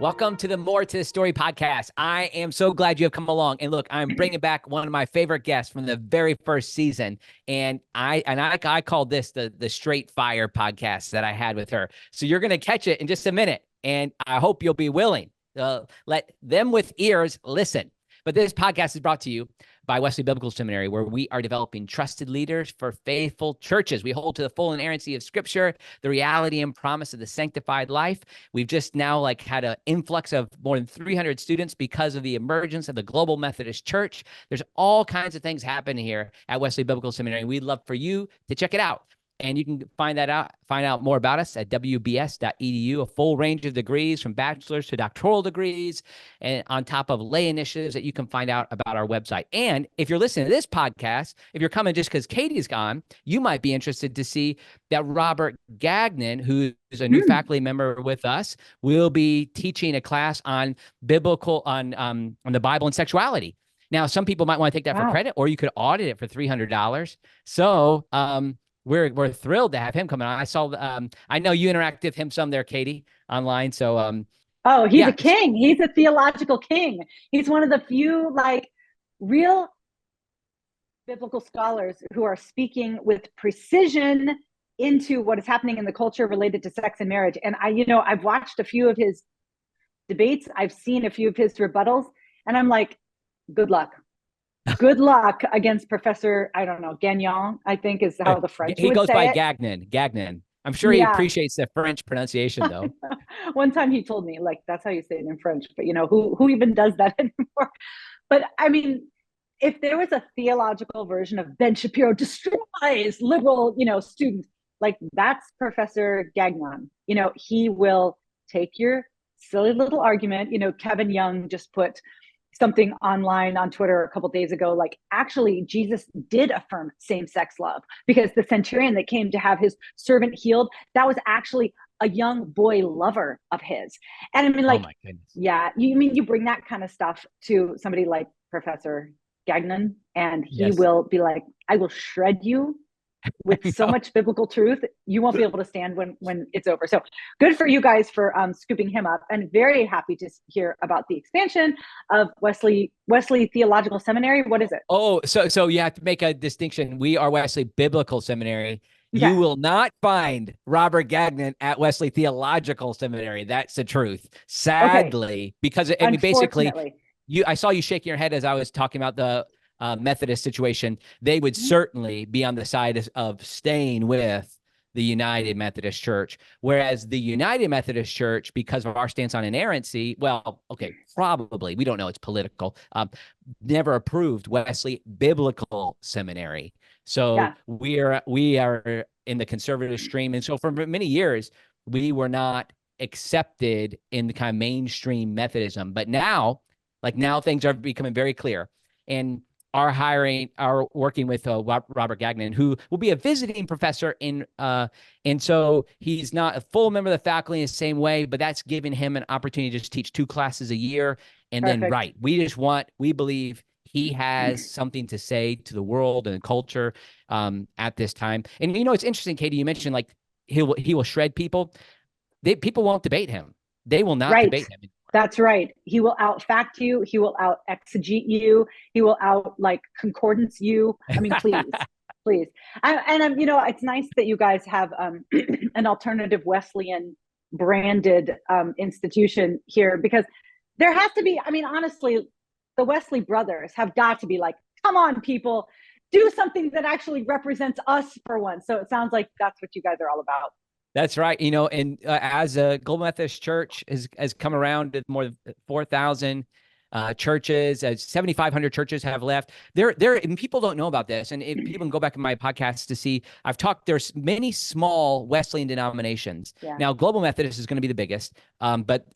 Welcome to the More to the Story podcast. I am so glad you have come along. And look, I'm bringing back one of my favorite guests from the very first season. And I called this the Straight Fire podcast that I had with her. So you're going to catch it in just a minute. And I hope you'll be willing to let them with ears listen. But this podcast is brought to you by Wesley Biblical Seminary, where we are developing trusted leaders for faithful churches. We hold to the full inerrancy of Scripture, the reality and promise of the sanctified life. We've just now had an influx of more than 300 students because of the emergence of the Global Methodist Church. There's all kinds of things happening here at Wesley Biblical Seminary. We'd love for you to check it out. And you can find out more about us at wbs.edu, a full range of degrees from bachelor's to doctoral degrees, and on top of lay initiatives that you can find out about our website. And if you're listening to this podcast, if you're coming just because Katy's gone, you might be interested to see that Robert Gagnon, who is a new faculty member with us, will be teaching a class on on the Bible and sexuality. Now, some people might want to take that for credit, or you could audit it for $300. So, we're thrilled to have him come on. I saw, I know you interact with him some there, Katy, online. So, he's a king. He's a theological king. He's one of the few real biblical scholars who are speaking with precision into what is happening in the culture related to sex and marriage. And I've watched a few of his debates. I've seen a few of his rebuttals, and I'm like, good luck. Good luck against Professor, I don't know, Gagnon, I think is how the French he would goes say by it. Gagnon. I'm sure he appreciates the French pronunciation, though. One time he told me, that's how you say it in French, but who even does that anymore? But I mean, if there was a theological version of Ben Shapiro destroys liberal, students, that's Professor Gagnon. He will take your silly little argument. Kevin Young just put something online on Twitter a couple of days ago, actually Jesus did affirm same-sex love, because the centurion that came to have his servant healed, that was actually a young boy lover of his. And I mean, oh my goodness. Yeah, you bring that kind of stuff to somebody like Professor Gagnon, and he will be like, I will shred you with so much biblical truth, you won't be able to stand when it's over. So good for you guys for scooping him up, and very happy to hear about the expansion of Wesley Theological Seminary. What is it? Oh, so you have to make a distinction. We are Wesley Biblical Seminary. Okay. You will not find Robert Gagnon at Wesley Theological Seminary. That's the truth. Sadly, because I mean, basically, I saw you shaking your head as I was talking about the Methodist situation. They would certainly be on the side of staying with the United Methodist Church, whereas the United Methodist Church, because of our stance on inerrancy, probably, we don't know, it's political, never approved Wesley Biblical Seminary. So we are in the conservative stream, and so for many years we were not accepted in the kind of mainstream Methodism. But now things are becoming very clear, and are working with Robert Gagnon, who will be a visiting professor and so he's not a full member of the faculty in the same way, but that's giving him an opportunity to just teach 2 classes a year. And Perfect. Then, we believe he has something to say to the world and culture at this time. And it's interesting, Katy, you mentioned he will shred people. People won't debate him. They will not debate him. That's right. He will out-fact you. He will out-exegete you. He will concordance you. I mean, please, please. And it's nice that you guys have an alternative Wesleyan branded institution here, because there has to be, I mean, honestly, the Wesley brothers have got to be come on, people, do something that actually represents us for once. So it sounds like that's what you guys are all about. That's right. And as a Global Methodist Church has come around to more than 4,000 churches, 7,500 churches have left. And people don't know about this. And if people can go back in my podcast to see, there's many small Wesleyan denominations. Yeah. Now, Global Methodist is going to be the biggest, but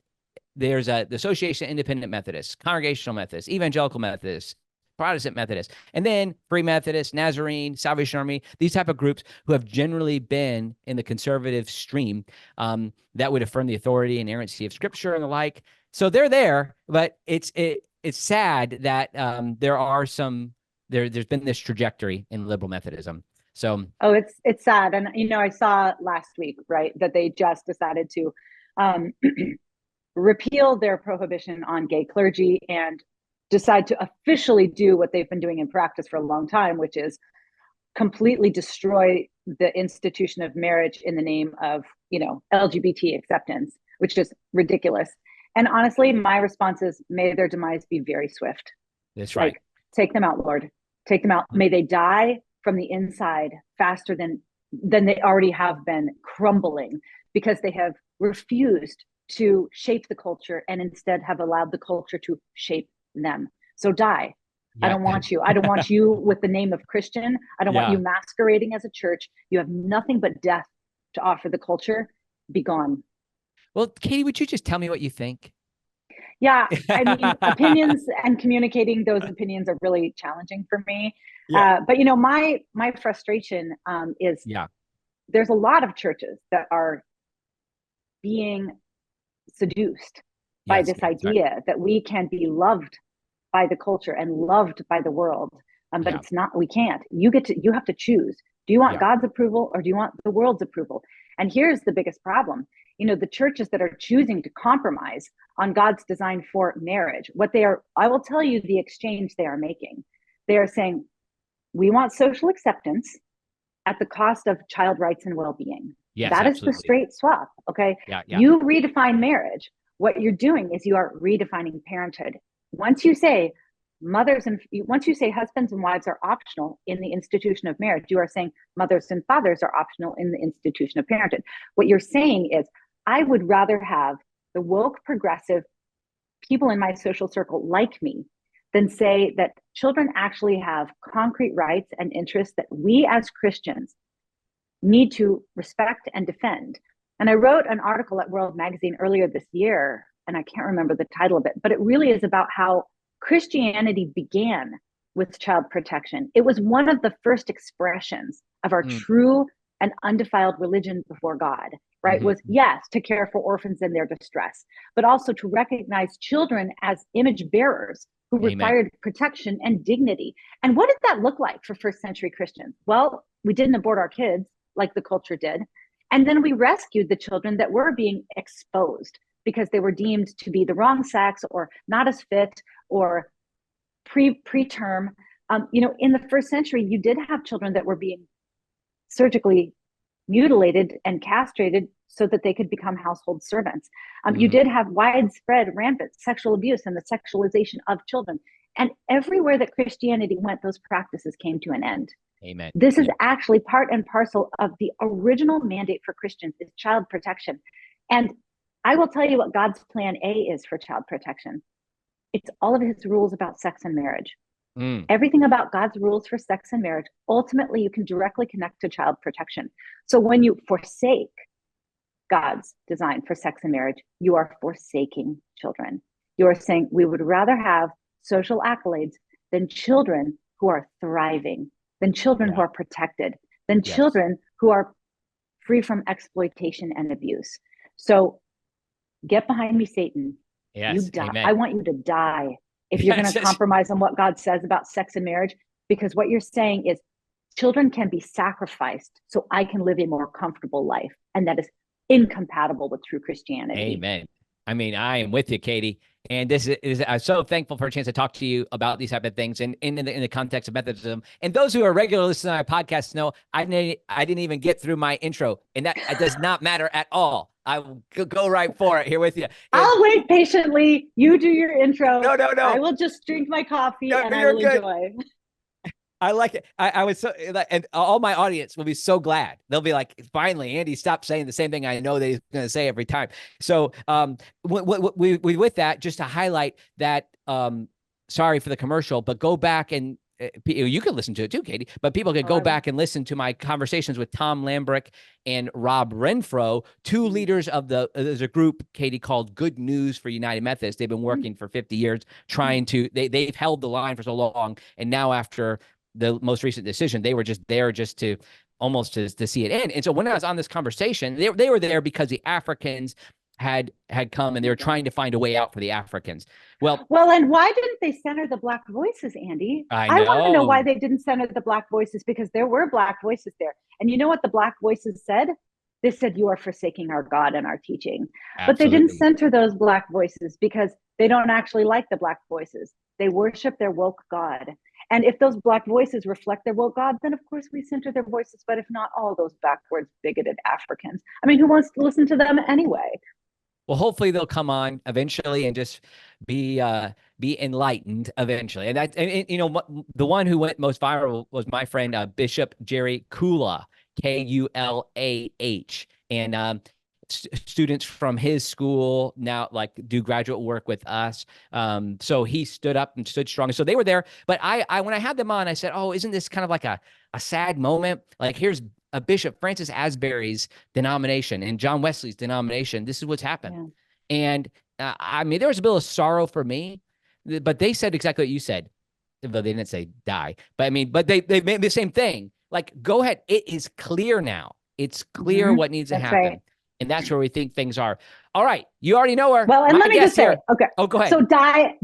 there's the Association of Independent Methodists, Congregational Methodists, Evangelical Methodists, Protestant Methodist, and then Free Methodist, Nazarene, Salvation Army, these type of groups who have generally been in the conservative stream that would affirm the authority and inerrancy of Scripture and the like. So they're there, but it's sad that there's been this trajectory in liberal Methodism. So it's sad, and I saw last week, right, that they just decided to repeal their prohibition on gay clergy and decide to officially do what they've been doing in practice for a long time, which is completely destroy the institution of marriage in the name of, LGBT acceptance, which is ridiculous. And honestly, my response is, may their demise be very swift. That's right. Like, take them out, Lord. Take them out. May they die from the inside faster than they already have been crumbling, because they have refused to shape the culture and instead have allowed the culture to shape them. So die. Yeah. I don't want you. I don't want you with the name of Christian. I don't want you masquerading as a church. You have nothing but death to offer the culture. Be gone. Well, Katy, would you just tell me what you think? Yeah, I mean, opinions and communicating those opinions are really challenging for me. Yeah. But my frustration is there's a lot of churches that are being seduced by this idea that we can be loved by the culture and loved by the world. But it's not, we can't. You have to choose. Do you want God's approval or do you want the world's approval? And here's the biggest problem. The churches that are choosing to compromise on God's design for marriage, I will tell you the exchange they are making. They are saying, we want social acceptance at the cost of child rights and well-being. Yes, that absolutely. Is the straight swap. Okay. Yeah. You redefine marriage. What you're doing is you are redefining parenthood. Once you say husbands and wives are optional in the institution of marriage, you are saying mothers and fathers are optional in the institution of parenthood. What you're saying is, I would rather have the woke progressive people in my social circle like me than say that children actually have concrete rights and interests that we as Christians need to respect and defend. And I wrote an article at World Magazine earlier this year, and I can't remember the title of it, but it really is about how Christianity began with child protection. It was one of the first expressions of our true and undefiled religion before God, right? Was yes, to care for orphans in their distress, but also to recognize children as image bearers who required protection and dignity. And what did that look like for first century Christians? Well, we didn't abort our kids like the culture did. And then we rescued the children that were being exposed because they were deemed to be the wrong sex or not as fit or preterm. In the first century, you did have children that were being surgically mutilated and castrated so that they could become household servants. You did have widespread, rampant sexual abuse and the sexualization of children. And everywhere that Christianity went, those practices came to an end. Amen. This is actually part and parcel of the original mandate for Christians is child protection. And I will tell you what God's plan A is for child protection. It's all of his rules about sex and marriage. Everything about God's rules for sex and marriage, ultimately you can directly connect to child protection. So when you forsake God's design for sex and marriage, you are forsaking children. You are saying we would rather have social accolades than children who are thriving, than children who are protected, than children who are free from exploitation and abuse. So get behind me, Satan. Yes, you die. Amen. I want you to die if you're going to compromise on what God says about sex and marriage, because what you're saying is children can be sacrificed so I can live a more comfortable life. And that is incompatible with true Christianity. Amen. I mean, I am with you, Katy. And this is I'm so thankful for a chance to talk to you about these type of things and in the context of Methodism. And those who are regular listeners to my podcast know I didn't even get through my intro, and that does not matter at all. I will go right for it here with you. I'll wait patiently. You do your intro. No. I will just drink my coffee and I will enjoy. I like it. I was so, and all my audience will be so glad. They'll be like, finally, Andy stopped saying the same thing I know that he's going to say every time. So with that, just to highlight that, sorry for the commercial, but go back and you can listen to it too, Katy, but people could go back and listen to my conversations with Tom Lambrick and Rob Renfro, two leaders of there's a group, Katy, called Good News for United Methodists. They've been working for 50 years trying to, they've held the line for so long. And now after the most recent decision, they were just there just to almost to see it end. And so when I was on this conversation, they were there because the Africans had come and they were trying to find a way out for the Africans. Well, and why didn't they center the Black voices, Andy? I want to know why they didn't center the Black voices, because there were Black voices there. And you know what the Black voices said? They said, you are forsaking our God and our teaching. But they didn't Absolutely. center those Black voices because they don't actually like the Black voices. They worship their woke God. And if those Black voices reflect their woke God, then of course we center their voices. But if not, all those backwards, bigoted Africans, I mean, who wants to listen to them anyway? Well, hopefully they'll come on eventually and just be enlightened eventually. And you know, the one who went most viral was my friend Bishop Jerry Kula, Kulah, and students from his school now like do graduate work with us. So he stood up and stood strong. So they were there. But I when I had them on, I said, "Oh, isn't this kind of like a sad moment? Like here's a Bishop Francis Asbury's denomination and John Wesley's denomination. This is what's happened." Yeah. And I mean, there was a bit of sorrow for me, but they said exactly what you said. Though they didn't say die, but I mean, but they made the same thing. Like, go ahead. It is clear now. It's clear what needs to happen. Right. And that's where we think things are. All right. You already know her. Well, and let me just say, okay. Oh, go ahead. So die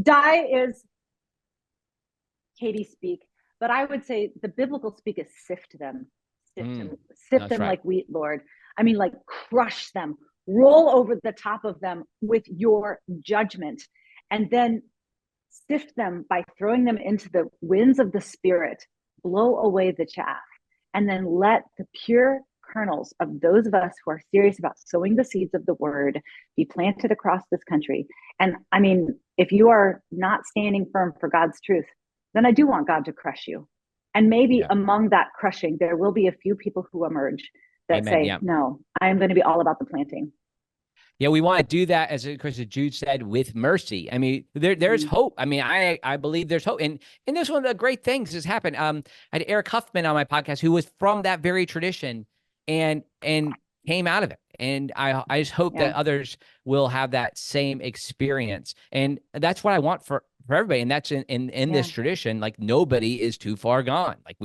is Katie speak, but I would say the biblical speak is sift them. Sift them like wheat, Lord. I mean, like crush them, roll over the top of them with your judgment, and then sift them by throwing them into the winds of the Spirit, blow away the chaff, and then let the pure kernels of those of us who are serious about sowing the seeds of the word be planted across this country. And I mean, if you are not standing firm for God's truth, then I do want God to crush you. And maybe among that crushing, there will be a few people who emerge that say, no, I am going to be all about the planting. Yeah, we want to do that, as Jude said, with mercy. I mean, there's hope. I mean, I believe there's hope. And this one of the great things has happened. I had Eric Huffman on my podcast who was from that very tradition and came out of it. And I just hope that others will have that same experience. And that's what I want for everybody. And that's in this tradition, like nobody is too far gone. Like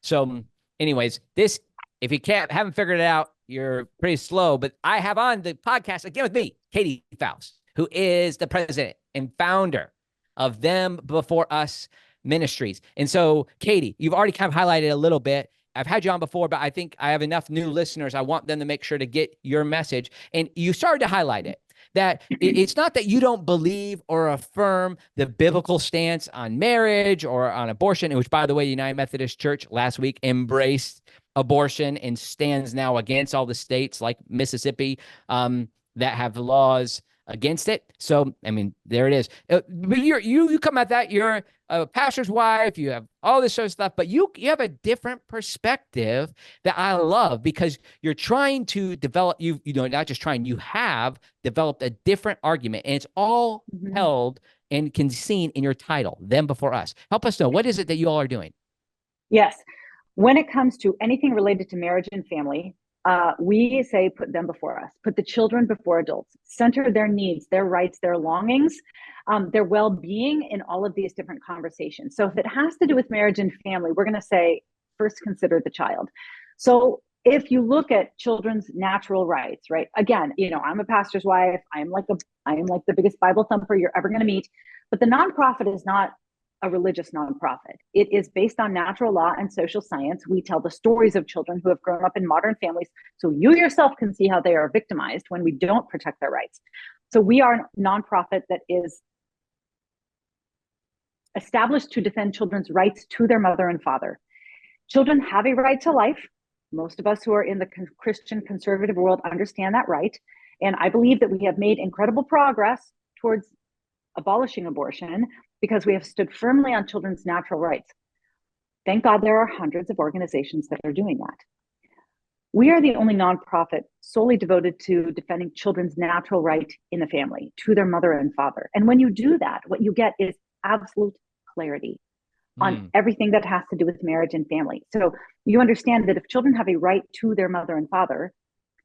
so anyways, this, if you haven't figured it out, you're pretty slow, but I have on the podcast again with me, Katy Faust, who is the president and founder of Them Before Us Ministries. And so, Katy, you've already kind of highlighted a little bit. I've had you on before, but I think I have enough new listeners. I want them to make sure to get your message. And you started to highlight it, that it's not that you don't believe or affirm the biblical stance on marriage or on abortion, which, by the way, the United Methodist Church last week embraced abortion and stands now against all the states like Mississippi that have laws against it. So, I mean, there it is. But you come at that. You're a pastor's wife. You have all this sort of stuff, but you have a different perspective that I love, because you're trying to develop. You know, not just trying. You have developed a different argument, and it's all held and can be seen in your title, Them Before Us. Help us know, what is it that you all are doing? Yes. When it comes to anything related to marriage and family, we say put them before us, put the children before adults, center their needs, their rights, their longings, their well-being in all of these different conversations. So if it has to do with marriage and family, we're going to say, first consider the child. So if you look at children's natural rights, right? Again, you know, I'm a pastor's wife. I am like the biggest Bible thumper you're ever going to meet. But the nonprofit is not a religious nonprofit. It is based on natural law and social science. We tell the stories of children who have grown up in modern families, so you yourself can see how they are victimized when we don't protect their rights. So we are a nonprofit that is established to defend children's rights to their mother and father. Children have a right to life. Most of us who are in the Christian conservative world understand that right. And I believe that we have made incredible progress towards abolishing abortion, because we have stood firmly on children's natural rights. Thank God there are hundreds of organizations that are doing that. We are the only nonprofit solely devoted to defending children's natural right in the family to their mother and father. And when you do that, what you get is absolute clarity on everything that has to do with marriage and family. So you understand that if children have a right to their mother and father,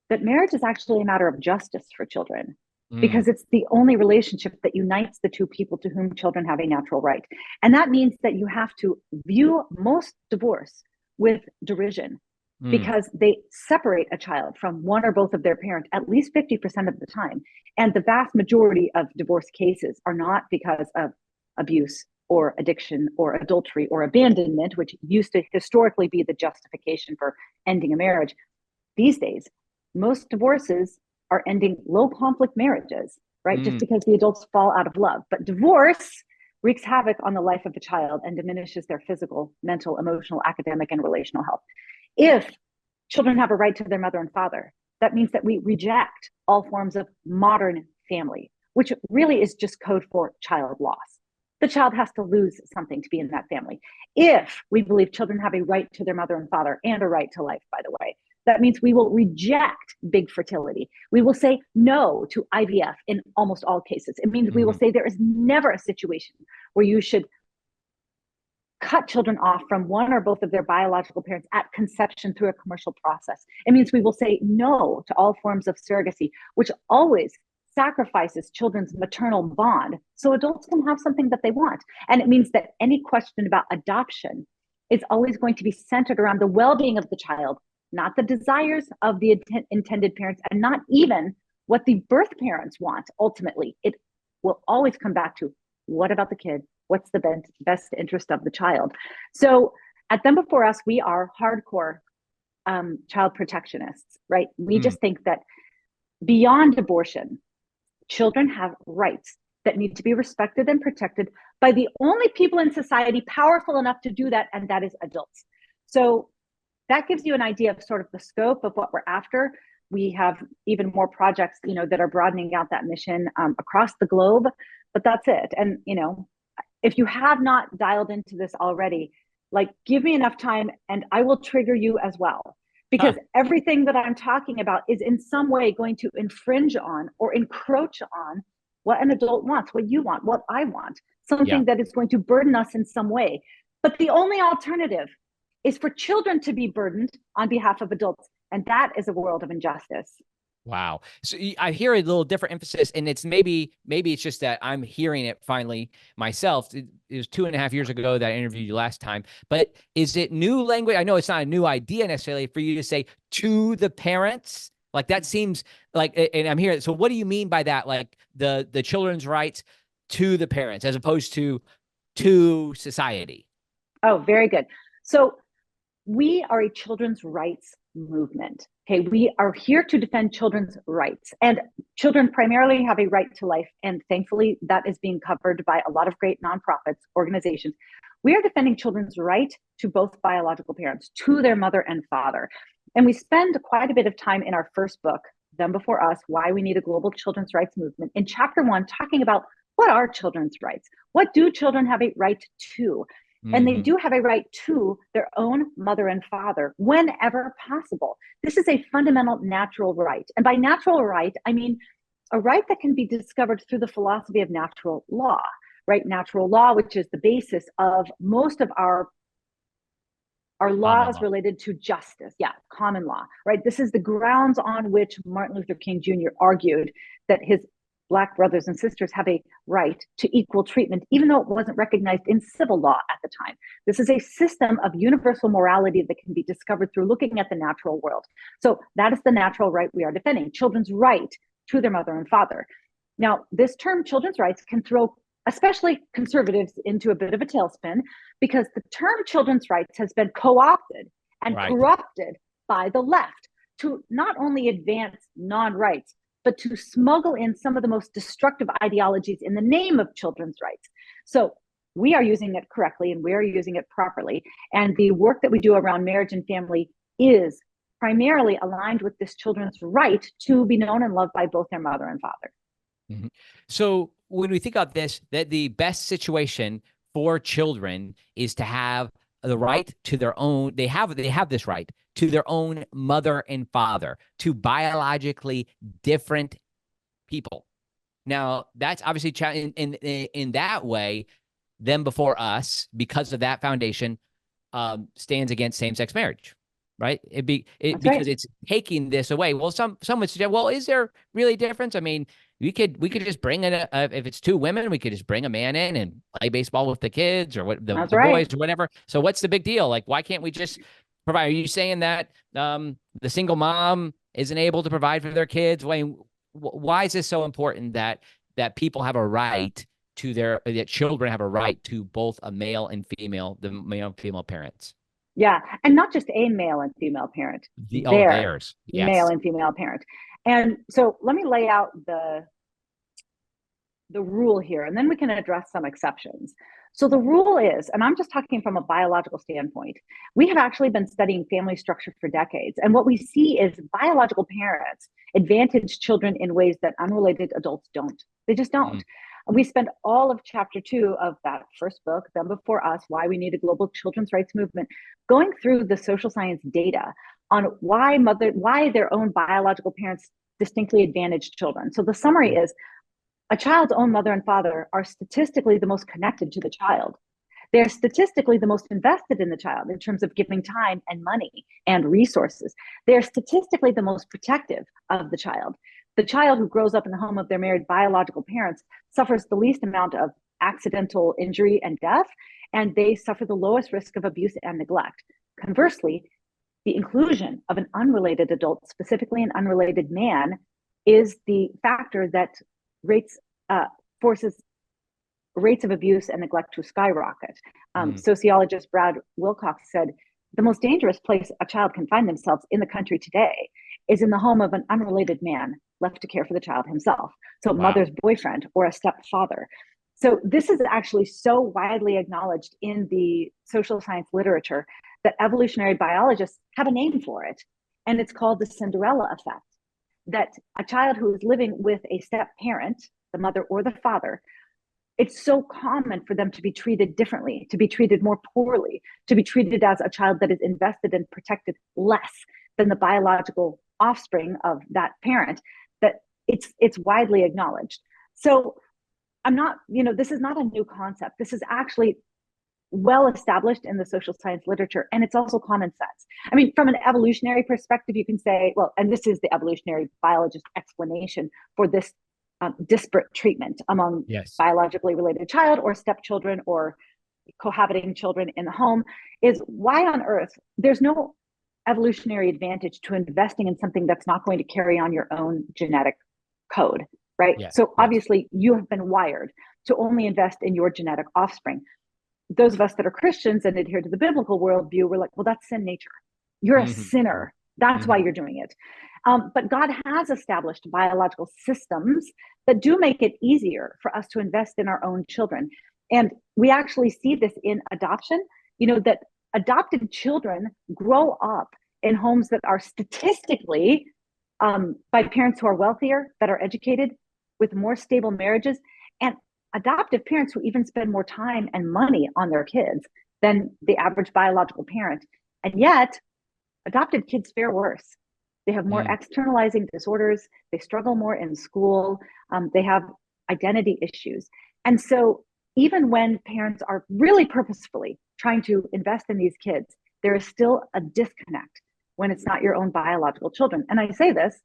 that marriage is actually a matter of justice for children, because it's the only relationship that unites the two people to whom children have a natural right. And that means that you have to view most divorce with derision, because they separate a child from one or both of their parents at least 50% of the time. And the vast majority of divorce cases are not because of abuse or addiction or adultery or abandonment, which used to historically be the justification for ending a marriage. these days, most divorces are ending low conflict marriages, right? Just because the adults fall out of love. But divorce wreaks havoc on the life of the child and diminishes their physical, mental, emotional, academic, and relational health. If children have a right to their mother and father, that means that we reject all forms of modern family, which really is just code for child loss. The child has to lose something to be in that family. If we believe children have a right to their mother and father, and a right to life, by the way, that means we will reject big fertility. We will say no to IVF in almost all cases. It means we will say there is never a situation where you should cut children off from one or both of their biological parents at conception through a commercial process. It means we will say no to all forms of surrogacy, which always sacrifices children's maternal bond so adults can have something that they want. And it means that any question about adoption is always going to be centered around the well-being of the child, not the desires of the intended parents, and not even what the birth parents want. Ultimately, it will always come back to, what about the kid? What's the best interest of the child? So at Them Before Us, we are hardcore child protectionists, right? We just think that beyond abortion, children have rights that need to be respected and protected by the only people in society powerful enough to do that, and that is adults. So that gives you an idea of sort of the scope of what we're after. We have even more projects, that are broadening out that mission across the globe, but that's it. And, if you have not dialed into this already, give me enough time and I will trigger you as well. Because everything that I'm talking about is in some way going to infringe on or encroach on what an adult wants, what you want, what I want, something that is going to burden us in some way. But the only alternative is for children to be burdened on behalf of adults. And that is a world of injustice. Wow. So I hear a little different emphasis, and it's maybe it's just that I'm hearing it finally myself. It was 2.5 years ago that I interviewed you last time, but is it new language? I know it's not a new idea necessarily for you to say to the parents. Like that seems like, and I'm hearing. So what do you mean by that? Like the children's rights to the parents as opposed to society? Oh, very good. So we are a children's rights movement. Okay, we are here to defend children's rights, and children primarily have a right to life. And thankfully, that is being covered by a lot of great nonprofits, organizations. We are defending children's right to both biological parents, to their mother and father. And we spend quite a bit of time in our first book, Them Before Us, Why We Need a Global Children's Rights Movement, in chapter 1, talking about what are children's rights? What do children have a right to? And they do have a right to their own mother and father whenever possible. This is a fundamental natural right. And by natural right, I mean a right that can be discovered through the philosophy of natural law, right? Natural law, which is the basis of most of our laws related to justice. Yeah, common law, right? This is the grounds on which Martin Luther King Jr. argued that his Black brothers and sisters have a right to equal treatment, even though it wasn't recognized in civil law at the time. This is a system of universal morality that can be discovered through looking at the natural world. So that is the natural right we are defending, children's right to their mother and father. Now, this term children's rights can throw especially conservatives into a bit of a tailspin, because the term children's rights has been co-opted and corrupted by the left to not only advance non-rights, but to smuggle in some of the most destructive ideologies in the name of children's rights. So we are using it correctly and we are using it properly. And the work that we do around marriage and family is primarily aligned with this children's right to be known and loved by both their mother and father. So when we think about this, that the best situation for children is to have the right to their own, they have this right to their own mother and father, to biologically different people. Now, that's obviously in that way, Them Before Us, because of that foundation, stands against same-sex marriage, right? Because it's taking this away. Well, some would suggest, well, is there really a difference? I mean, we could just bring in if it's two women, we could just bring a man in and play baseball with the kids or the boys or whatever. So what's the big deal? Like, why can't we just provide? Are you saying that the single mom isn't able to provide for their kids? Why is this so important that people have a right to that children have a right to both a male and female, the male and female parents? Yeah. And not just a male and female parent, their Theirs. male Yes. and female parent. And so let me lay out the rule here, and then we can address some exceptions. So the rule is, and I'm just talking from a biological standpoint, we have actually been studying family structure for decades. And what we see is biological parents advantage children in ways that unrelated adults don't. They just don't. Mm. We spent all of chapter 2 of that first book, Them Before Us, Why We Need a Global Children's Rights Movement, going through the social science data on why their own biological parents distinctly advantage children. So the summary is, a child's own mother and father are statistically the most connected to the child. They're statistically the most invested in the child in terms of giving time and money and resources. They're statistically the most protective of the child. The child who grows up in the home of their married biological parents suffers the least amount of accidental injury and death, and they suffer the lowest risk of abuse and neglect. Conversely, the inclusion of an unrelated adult, specifically an unrelated man, is the factor that rates forces rates of abuse and neglect to skyrocket. Sociologist Brad Wilcox said, the most dangerous place a child can find themselves in the country today is in the home of an unrelated man left to care for the child himself. So Wow. mother's boyfriend or a stepfather. So this is actually so widely acknowledged in the social science literature that evolutionary biologists have a name for it. And it's called the Cinderella Effect. That a child who is living with a step parent, the mother or the father, it's so common for them to be treated differently, to be treated more poorly, to be treated as a child that is invested and protected less than the biological offspring of that parent, that it's widely acknowledged. So I'm not, this is not a new concept. This is actually well established in the social science literature, and it's also common sense. I mean, from an evolutionary perspective, you can say, well, and this is the evolutionary biologist explanation for this disparate treatment among biologically related child or stepchildren or cohabiting children in the home, is why on earth there's no evolutionary advantage to investing in something that's not going to carry on your own genetic code, right? So obviously you have been wired to only invest in your genetic offspring. Those of us that are Christians and adhere to the biblical worldview, we're like, well, that's sin nature. You're a sinner. That's why you're doing it. But God has established biological systems that do make it easier for us to invest in our own children. And we actually see this in adoption, that adopted children grow up in homes that are statistically by parents who are wealthier, better educated, with more stable marriages, and adoptive parents who even spend more time and money on their kids than the average biological parent. And yet, adopted kids fare worse. They have more externalizing disorders. They struggle more in school. They have identity issues. And so even when parents are really purposefully trying to invest in these kids, there is still a disconnect when it's not your own biological children. And I say this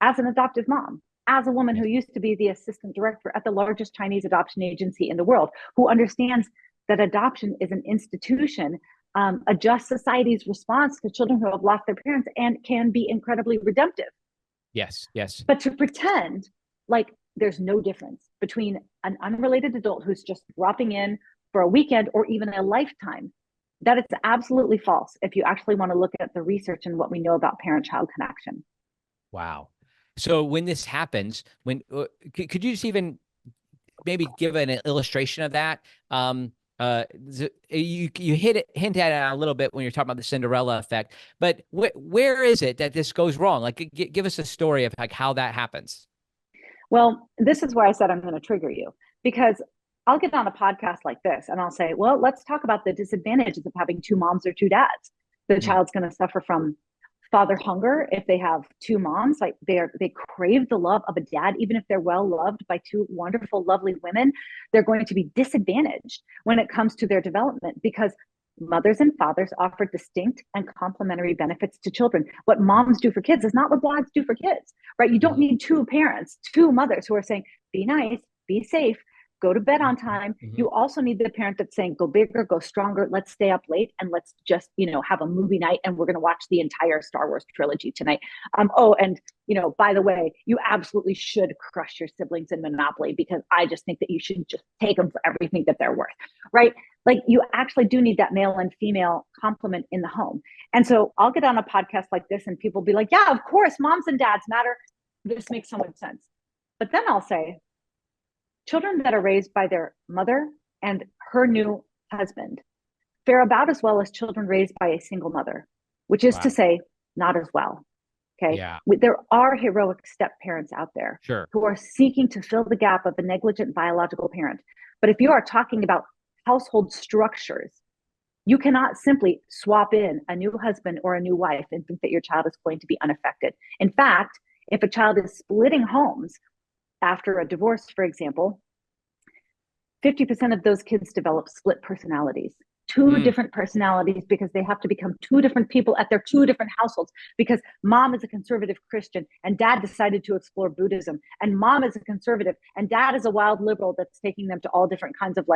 as an adoptive mom, as a woman who used to be the assistant director at the largest Chinese adoption agency in the world, who understands that adoption is an institution, adjusts society's response to children who have lost their parents, and can be incredibly redemptive. Yes. But to pretend like there's no difference between an unrelated adult who's just dropping in for a weekend or even a lifetime, that is absolutely false if you actually want to look at the research and what we know about parent-child connection. Wow. So when this happens, could you just even maybe give an illustration of that? You hinted at it a little bit when you're talking about the Cinderella effect, but where is it that this goes wrong? Like, give us a story of like how that happens. Well, this is where I said I'm going to trigger you, because I'll get on a podcast like this and I'll say, well, let's talk about the disadvantages of having two moms or two dads. The child's going to suffer from father hunger if they have two moms. Like they crave the love of a dad, even if they're well loved by two wonderful, lovely women. They're going to be disadvantaged when it comes to their development, because mothers and fathers offer distinct and complementary benefits to children. What moms do for kids is not what dads do for kids, right? You don't need two parents, two mothers who are saying, be nice, be safe. go to bed on time. You also need the parent that's saying, go bigger, go stronger. Let's stay up late and let's just, have a movie night and we're going to watch the entire Star Wars trilogy tonight. And by the way, you absolutely should crush your siblings in Monopoly because I just think that you should just take them for everything that they're worth, right? Like you actually do need that male and female complement in the home. And so I'll get on a podcast like this and people be like, yeah, of course, moms and dads matter. This makes so much sense. But then I'll say, children that are raised by their mother and her new husband fare about as well as children raised by a single mother, which is to say, not as well. Okay. Yeah. There are heroic step parents out there who are seeking to fill the gap of a negligent biological parent. But if you are talking about household structures, you cannot simply swap in a new husband or a new wife and think that your child is going to be unaffected. In fact, if a child is splitting homes after a divorce, for example, 50% of those kids develop split personalities, two different personalities, because they have to become two different people at their two different households, because mom is a conservative Christian and dad decided to explore Buddhism, and mom is a conservative and dad is a wild liberal that's taking them to all different kinds of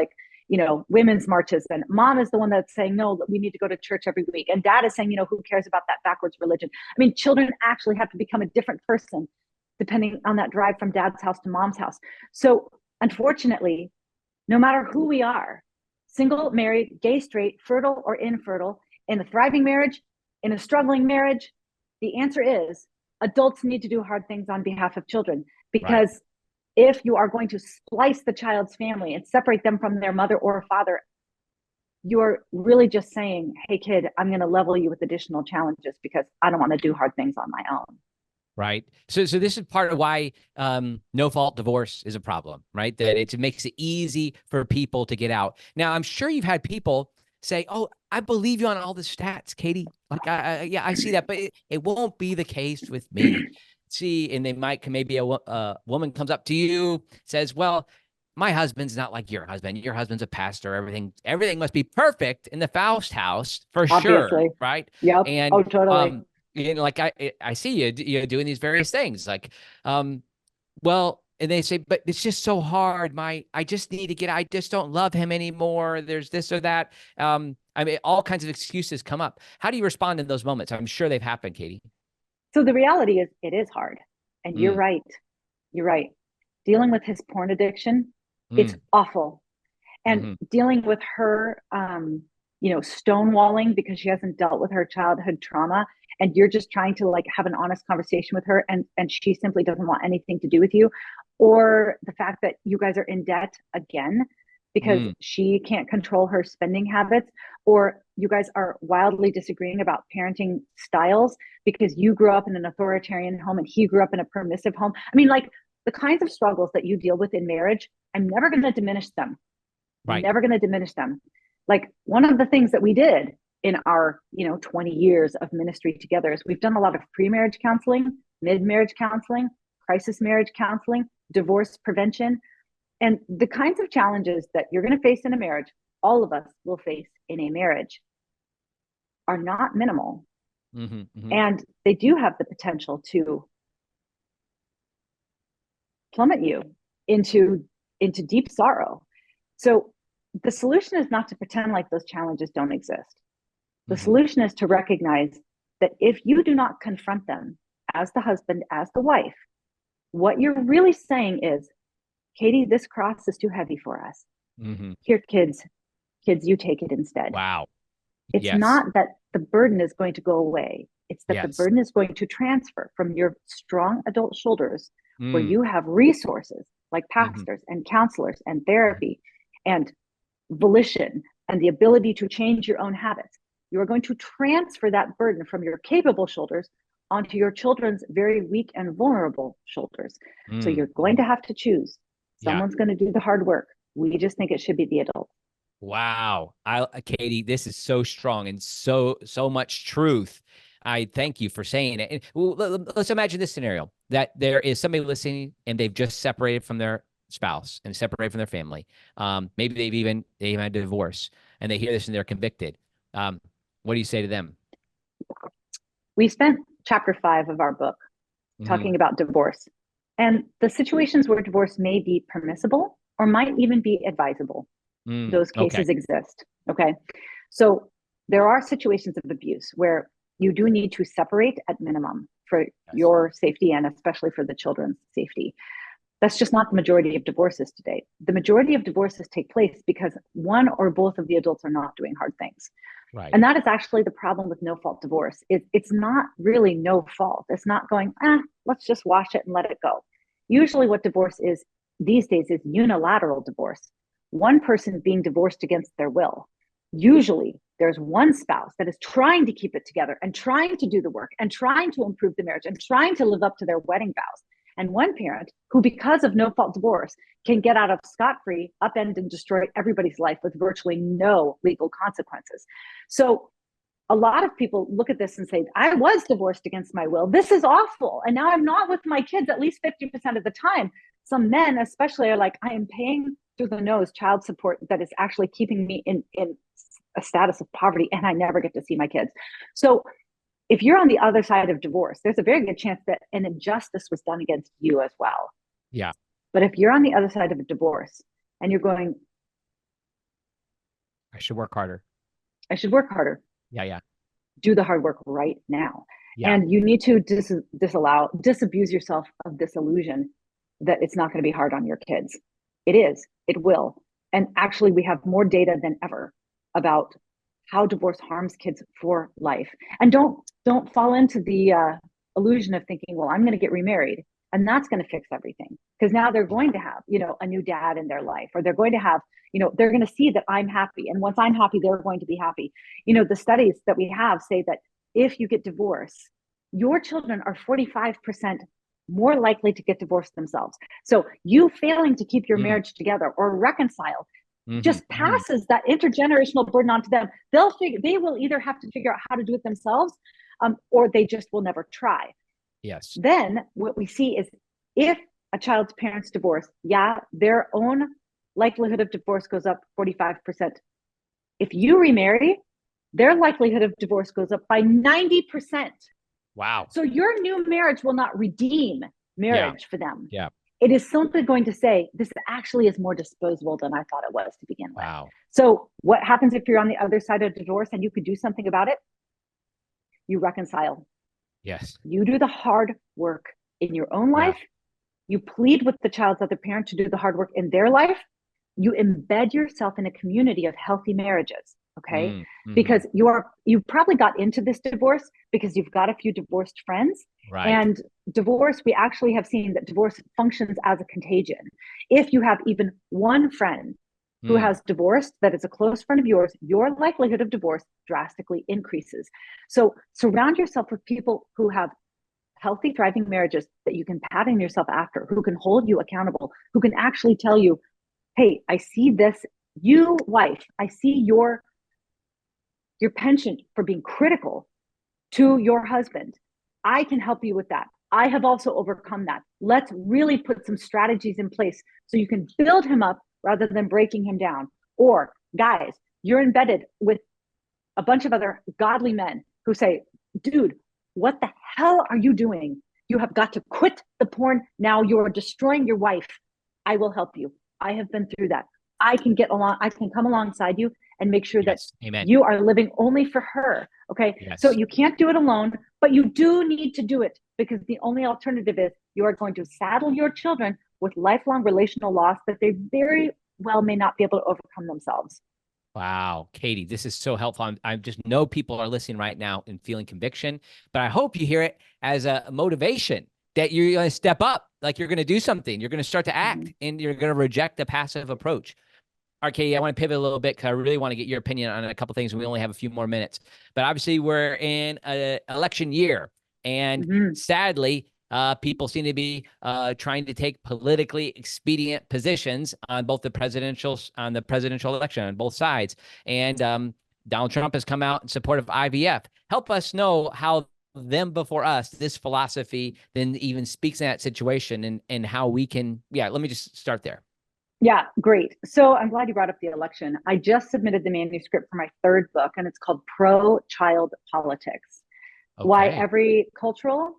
women's marches, and mom is the one that's saying, no, we need to go to church every week, and dad is saying, who cares about that backwards religion? I mean, children actually have to become a different person depending on that drive from dad's house to mom's house. So unfortunately, no matter who we are, single, married, gay, straight, fertile or infertile, in a thriving marriage, in a struggling marriage, the answer is adults need to do hard things on behalf of children. Because if you are going to splice the child's family and separate them from their mother or father, you're really just saying, hey, kid, I'm going to level you with additional challenges because I don't want to do hard things on my own. Right. So this is part of why no fault divorce is a problem, right? That it makes it easy for people to get out. Now, I'm sure you've had people say, oh, I believe you on all the stats, Katy. Like, I see that, but it won't be the case with me. See, and they might, maybe a woman comes up to you, says, well, my husband's not like your husband. Your husband's a pastor. Everything must be perfect in the Faust house for Obviously. sure, right? Yep. And totally. like I see you doing these various things, like, well, and they say, but it's just so hard. I just don't love him anymore. There's this or that. I mean, all kinds of excuses come up. How do you respond in those moments? I'm sure they've happened, Katy. So the reality is it is hard. And you're right. You're right. Dealing with his porn addiction, it's awful. And dealing with her, stonewalling because she hasn't dealt with her childhood trauma, and you're just trying to have an honest conversation with her, and she simply doesn't want anything to do with you, or the fact that you guys are in debt again because she can't control her spending habits, or you guys are wildly disagreeing about parenting styles because you grew up in an authoritarian home and he grew up in a permissive home. I mean, the kinds of struggles that you deal with in marriage, I'm never going to diminish them. Right. Never going to diminish them. One of the things that we did in our 20 years of ministry together is we've done a lot of pre-marriage counseling, mid-marriage counseling, crisis marriage counseling, divorce prevention. And the kinds of challenges that you're going to face in a marriage, all of us will face in a marriage, are not minimal. And they do have the potential to plummet you into deep sorrow. So the solution is not to pretend like those challenges don't exist. The solution is to recognize that if you do not confront them as the husband, as the wife, what you're really saying is, Katy, this cross is too heavy for us. Here, kids, you take it instead. Wow. It's not that the burden is going to go away. It's that the burden is going to transfer from your strong adult shoulders, where you have resources like pastors and counselors and therapy and volition and the ability to change your own habits. You are going to transfer that burden from your capable shoulders onto your children's very weak and vulnerable shoulders. So you're going to have to choose. Someone's going to do the hard work. We just think it should be the adult. Wow. Katy, this is so strong and so much truth. I thank you for saying it. And let's imagine this scenario, that there is somebody listening and they've just separated from their spouse and separated from their family. Maybe they even had a divorce, and they hear this and they're convicted. What do you say to them? We spent chapter 5 of our book talking about divorce, and the situations where divorce may be permissible or might even be advisable. Those cases exist. Okay. So there are situations of abuse where you do need to separate at minimum for your safety and especially for the children's safety. That's just not the majority of divorces today. The majority of divorces take place because one or both of the adults are not doing hard things. Right. And that is actually the problem with no fault divorce. It's not really no fault. It's not going, let's just wash it and let it go. Usually what divorce is these days is unilateral divorce. One person being divorced against their will. Usually there's one spouse that is trying to keep it together and trying to do the work and trying to improve the marriage and trying to live up to their wedding vows. And one parent who, because of no fault divorce, can get out of scot-free, upend and destroy everybody's life with virtually no legal consequences. So a lot of people look at this and say, I was divorced against my will. This is awful. And now I'm not with my kids at least 50% of the time. Some men especially are like, I am paying through the nose child support that is actually keeping me in a status of poverty, and I never get to see my kids. So if you're on the other side of divorce, there's a very good chance that an injustice was done against you as well. Yeah. But if you're on the other side of a divorce and you're going, I should work harder. I should work harder. Yeah. Do the hard work right now. Yeah. And you need to disabuse yourself of this illusion that it's not going to be hard on your kids. It is. It will. And actually, we have more data than ever about how divorce harms kids for life. And don't fall into the illusion of thinking, well, I'm going to get remarried and that's going to fix everything. Because now they're going to have, a new dad in their life, or they're going to have, they're going to see that I'm happy. And once I'm happy, they're going to be happy. The studies that we have say that if you get divorced, your children are 45% more likely to get divorced themselves. So you failing to keep your marriage together or reconcile just passes that intergenerational burden onto them. They will either have to figure out how to do it themselves, or they just will never try. Yes. Then what we see is if a child's parents divorce, their own likelihood of divorce goes up 45%. If you remarry, their likelihood of divorce goes up by 90%. Wow. So your new marriage will not redeem marriage for them. Yeah. It is simply going to say, this actually is more disposable than I thought it was to begin with. Wow. So what happens if you're on the other side of divorce and you could do something about it? You reconcile. Yes. You do the hard work in your own life. You plead with the child's other parent to do the hard work in their life. You embed yourself in a community of healthy marriages. Okay. Because you probably got into this divorce because you've got a few divorced friends. Right. And divorce, we actually have seen that divorce functions as a contagion. If you have even one friend who has divorced that is a close friend of yours, your likelihood of divorce drastically increases. So surround yourself with people who have healthy, thriving marriages that you can pattern yourself after, who can hold you accountable, who can actually tell you, hey, I see this, you wife, I see your penchant for being critical to your husband. I can help you with that. I have also overcome that. Let's really put some strategies in place so you can build him up rather than breaking him down. Or guys, you're embedded with a bunch of other godly men who say, dude, what the hell are you doing? You have got to quit the porn. Now you are destroying your wife. I will help you. I have been through that. I can come alongside you and make sure that you are living only for her. Okay. Yes. So you can't do it alone, but you do need to do it, because the only alternative is you are going to saddle your children with lifelong relational loss that they very well may not be able to overcome themselves. Wow, Katy, this is so helpful. I just know people are listening right now and feeling conviction, but I hope you hear it as a motivation that you're going to step up, like you're going to do something. You're going to start to act, and you're going to reject the passive approach. All right, Katy, I want to pivot a little bit because I really want to get your opinion on a couple of things. We only have a few more minutes, but obviously we're in an election year, and sadly, people seem to be trying to take politically expedient positions on both the presidential election on both sides. And Donald Trump has come out in support of IVF. Help us know how them before us, this philosophy then even speaks in that situation, and how we can, let me just start there. Yeah, great. So I'm glad you brought up the election. I just submitted the manuscript for my third book, and it's called ProChild Politics. Okay. Why every cultural,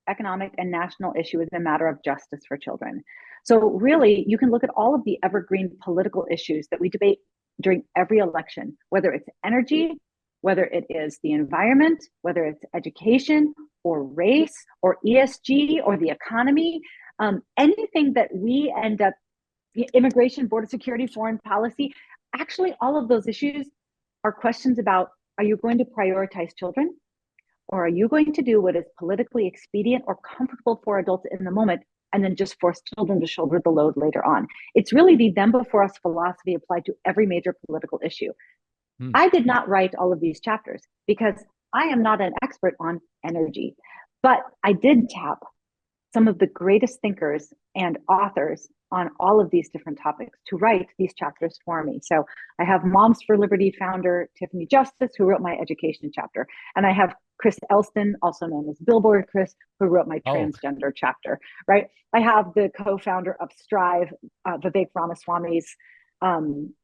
economic, and national issue is a matter of justice for children. So really, you can look at all of the evergreen political issues that we debate during every election, whether it's energy, whether it is the environment, whether it's education or race or ESG or the economy, anything that we end up, immigration, border security, foreign policy, actually all of those issues are questions about, are you going to prioritize children? Or are you going to do what is politically expedient or comfortable for adults in the moment and then just force children to shoulder the load later on? It's really the them before us philosophy applied to every major political issue. I did not write all of these chapters because I am not an expert on energy, but I did tap some of the greatest thinkers and authors on all of these different topics to write these chapters for me. So I have Moms for Liberty founder Tiffany Justice, who wrote my education chapter. And I have Chris Elston, also known as Billboard Chris, who wrote my transgender chapter, right? I have the co-founder of Strive, Vivek Ramaswamy's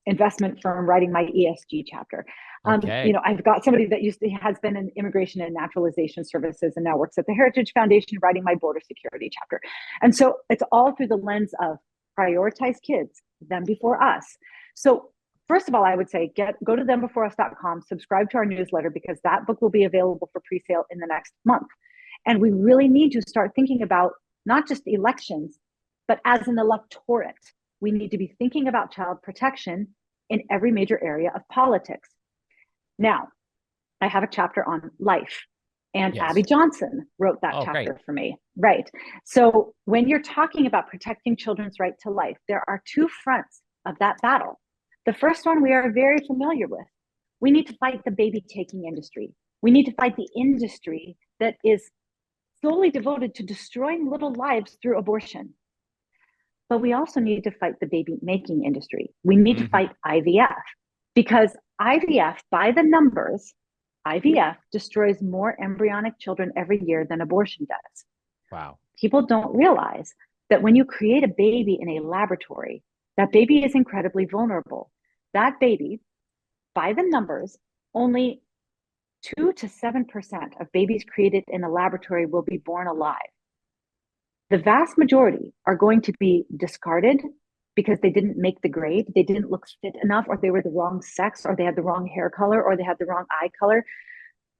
investment firm, writing my ESG chapter. I've got somebody that has been in immigration and naturalization services and now works at the Heritage Foundation, writing my border security chapter. And so it's all through the lens of prioritize kids, them before us. So first of all, I would say go to thembeforeus.com, subscribe to our newsletter, because that book will be available for pre-sale in the next month. And we really need to start thinking about not just elections, but as an electorate. We need to be thinking about child protection in every major area of politics. Now, I have a chapter on life, and Abby Johnson wrote that chapter for me. Right. So when you're talking about protecting children's right to life, there are two fronts of that battle. The first one we are very familiar with. We need to fight the baby taking industry. We need to fight the industry that is solely devoted to destroying little lives through abortion. But we also need to fight the baby making industry. We need to fight IVF, because IVF, by the numbers, IVF destroys more embryonic children every year than abortion does. Wow. People don't realize that when you create a baby in a laboratory, that baby is incredibly vulnerable. That baby, by the numbers, only 2 to 7% of babies created in a laboratory will be born alive. The vast majority are going to be discarded because they didn't make the grade, they didn't look fit enough, or they were the wrong sex, or they had the wrong hair color, or they had the wrong eye color.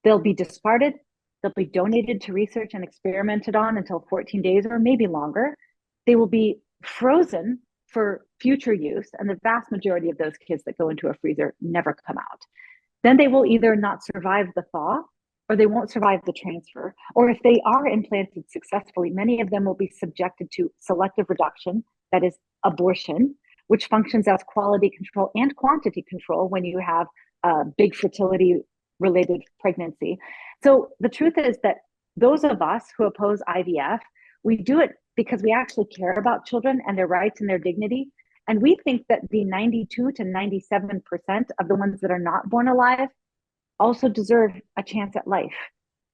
They'll be discarded, they'll be donated to research and experimented on until 14 days or maybe longer. They will be frozen for future use, and the vast majority of those kids that go into a freezer never come out. Then they will either not survive the thaw, or they won't survive the transfer. Or if they are implanted successfully, many of them will be subjected to selective reduction, that is abortion, which functions as quality control and quantity control when you have a big fertility related pregnancy. So the truth is that those of us who oppose IVF, we do it because we actually care about children and their rights and their dignity. And we think that the 92 to 97% of the ones that are not born alive also deserve a chance at life.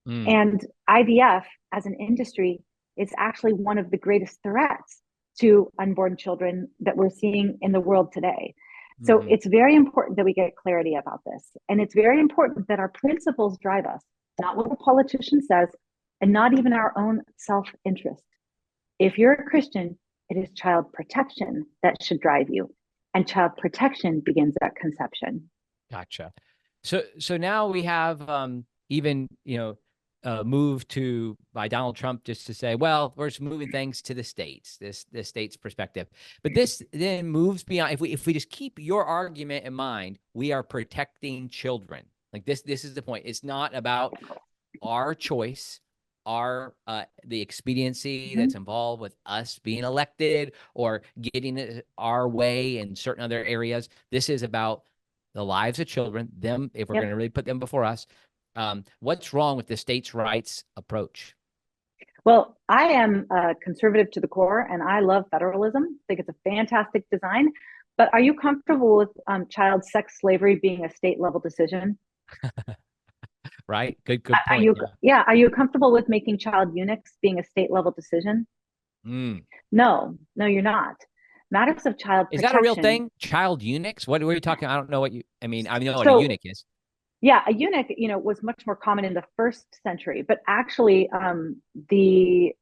And IVF as an industry is actually one of the greatest threats to unborn children that we're seeing in the world today. So it's very important that we get clarity about this. And it's very important that our principles drive us, not what a politician says, and not even our own self-interest. If you're a Christian, it is child protection that should drive you. And child protection begins at conception. Gotcha. So now we have even, moved to by Donald Trump just to say, well, we're just moving things to the states, this state's perspective. But this then moves beyond. If we just keep your argument in mind, we are protecting children. Like this is the point. It's not about our choice, the expediency that's involved with us being elected or getting it our way in certain other areas. This is about the lives of children, them, if we're going to really put them before us. What's wrong with the states' rights approach? Well, I am a conservative to the core, and I love federalism. I think it's a fantastic design. But are you comfortable with child sex slavery being a state level decision? Right. Good point. Are you comfortable with making child eunuchs being a state level decision? No, you're not. Matters of child protection. Is that a real thing? Child eunuchs? What are you talking? I don't know what you, I mean, I know what a eunuch is. Yeah, a eunuch, was much more common in the first century, but actually, the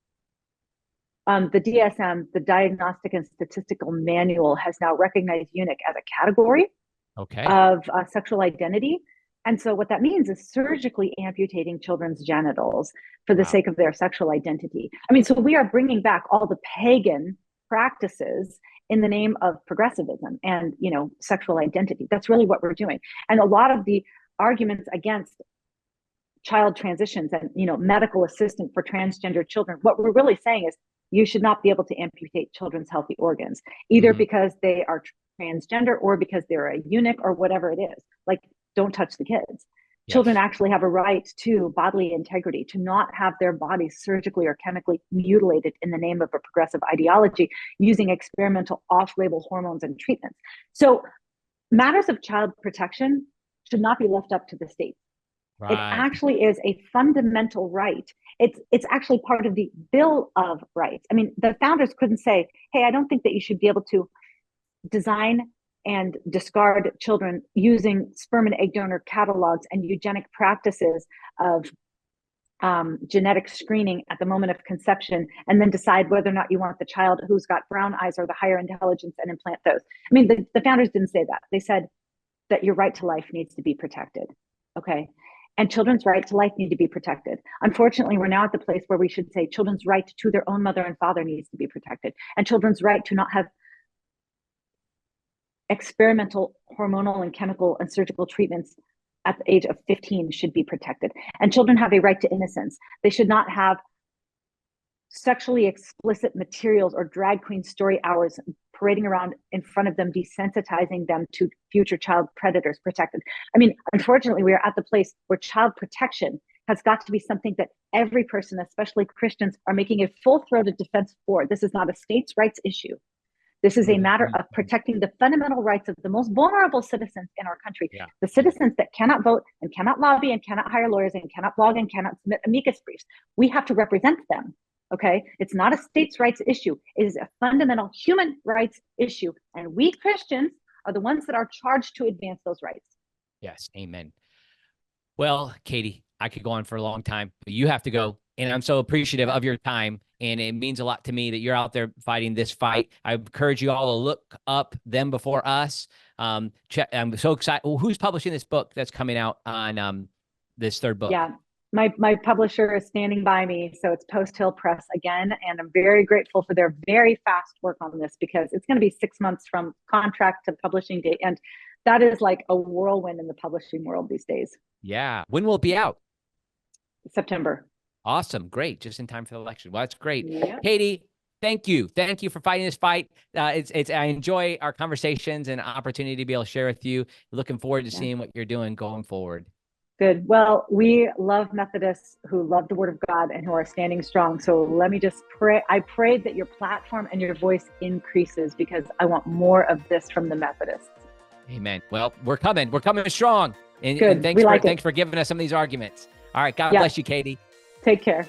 the DSM, the Diagnostic and Statistical Manual, has now recognized eunuch as a category Okay. of sexual identity. And so what that means is surgically amputating children's genitals for the Wow. sake of their sexual identity. I mean, so we are bringing back all the pagan practices in the name of progressivism and, sexual identity. That's really what we're doing. And a lot of the arguments against child transitions and, medical assistance for transgender children, what we're really saying is you should not be able to amputate children's healthy organs, either Mhm. because they are transgender or because they're a eunuch or whatever it is. Like, don't touch the kids. Children Yes. actually have a right to bodily integrity, to not have their bodies surgically or chemically mutilated in the name of a progressive ideology using experimental off-label hormones and treatments. So matters of child protection should not be left up to the state. It Right. actually is a fundamental right. It's actually part of the Bill of Rights. I mean, the founders couldn't say, hey, I don't think that you should be able to design and discard children using sperm and egg donor catalogs and eugenic practices of genetic screening at the moment of conception, and then decide whether or not you want the child who's got brown eyes or the higher intelligence and implant those. I mean, the founders didn't say that. They said that your right to life needs to be protected. Okay. And children's right to life need to be protected. Unfortunately, we're now at the place where we should say children's right to their own mother and father needs to be protected. And children's right to not have experimental hormonal and chemical and surgical treatments at the age of 15 should be protected. And children have a right to innocence. They should not have sexually explicit materials or drag queen story hours parading around in front of them, desensitizing them to future child predators protected. I mean, unfortunately, we are at the place where child protection has got to be something that every person, especially Christians, are making a full-throated defense for. This is not a states' rights issue. This is a matter of protecting the fundamental rights of the most vulnerable citizens in our country, Yeah. the citizens that cannot vote and cannot lobby and cannot hire lawyers and cannot blog and cannot submit amicus briefs. We have to represent them. Okay, it's not a states' rights issue. It is a fundamental human rights issue. And we Christians are the ones that are charged to advance those rights. Yes. Amen. Well, Katy, I could go on for a long time, but you have to go. And I'm so appreciative of your time. And it means a lot to me that you're out there fighting this fight. I encourage you all to look up Them Before Us. I'm so excited. Well, who's publishing this book that's coming out on this third book? Yeah, my publisher is standing by me, so it's Post Hill Press again, and I'm very grateful for their very fast work on this, because it's going to be 6 months from contract to publishing date, and that is like a whirlwind in the publishing world these days. Yeah. When will it be out? September. Awesome. Great. Just in time for the election. Well, that's great. Yep. Katy, thank you. Thank you for fighting this fight. I enjoy our conversations and opportunity to be able to share with you. Looking forward to seeing what you're doing going forward. Good. Well, we love Methodists who love the Word of God and who are standing strong. So let me just pray. I pray that your platform and your voice increases, because I want more of this from the Methodists. Amen. Well, we're coming. We're coming strong. And Good. thanks We for like it. thanks for giving us some of these arguments. All right. God bless you, Katy. Take care.